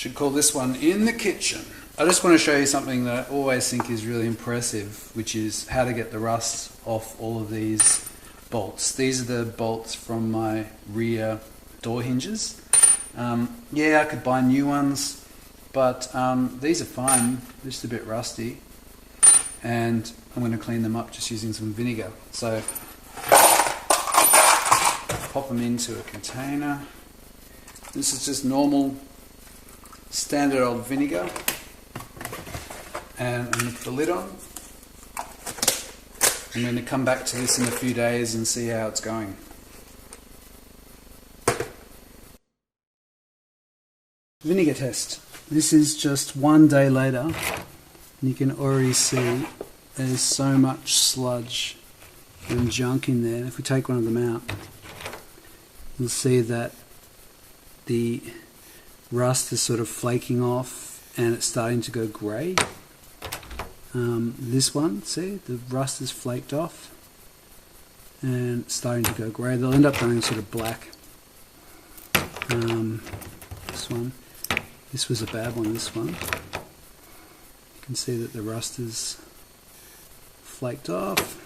Should call this one in the kitchen. I just want to show you something that I always think is really impressive, which is how to get the rust off all of these bolts. These are the bolts from my rear door hinges. Yeah, I could buy new ones, but these are fine, they're just a bit rusty. And I'm going to clean them up just using some vinegar. So pop them into a container. This is just normal standard old vinegar, and I'm going to put the lid on. I'm going to come back to this in a few days and see how it's going. Vinegar test. This is just 1 day later, and you can already see there's so much sludge and junk in there. If we take one of them out, you'll see that the rust is sort of flaking off and it's starting to go grey. This one, see, the rust is flaked off and it's starting to go grey. They'll end up going sort of black. This one, this was a bad one, this one. You can see that the rust is flaked off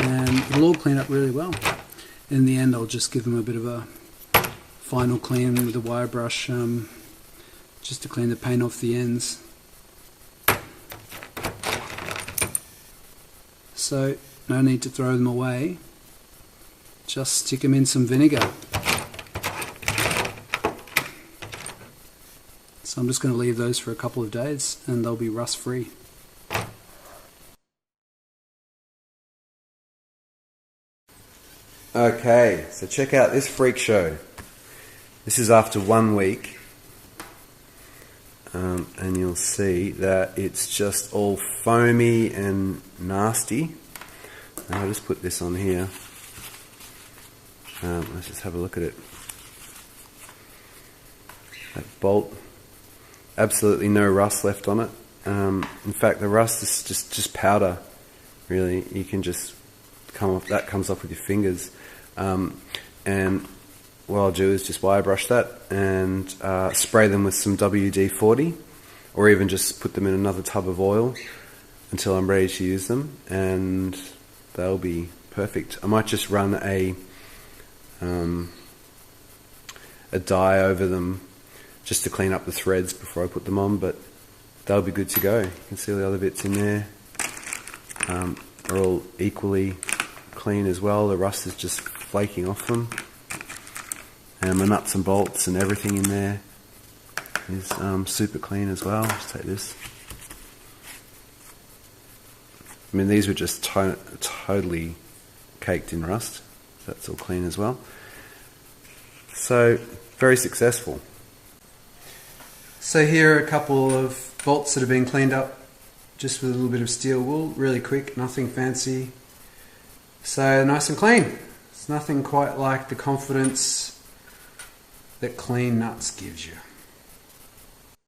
and it'll all clean up really well. In the end, I'll just give them a bit of a final clean with a wire brush, just to clean the paint off the ends. So no need to throw them away, just stick them in some vinegar. So I'm just going to leave those for a couple of days and they'll be rust free. Okay, so check out this freak show. This is after 1 week, and you'll see that it's just all foamy and nasty. I'll just put this on here. Let's just have a look at it. That bolt, absolutely no rust left on it. In fact, the rust is just powder. Really, you can just that comes off with your fingers. And what I'll do is just wire brush that and spray them with some WD-40, or even just put them in another tub of oil until I'm ready to use them, and they'll be perfect. I might just run a dye over them just to clean up the threads before I put them on, but they'll be good to go. You can see all the other bits in there are all equally clean as well. The rust is just flaking off them. And my nuts and bolts and everything in there is super clean as well. Just take this. I mean, these were just totally caked in rust. So that's all clean as well. So, very successful. So here are a couple of bolts that have been cleaned up just with a little bit of steel wool. Really quick, nothing fancy. So nice and clean. It's nothing quite like the confidence that clean Nutz gives you.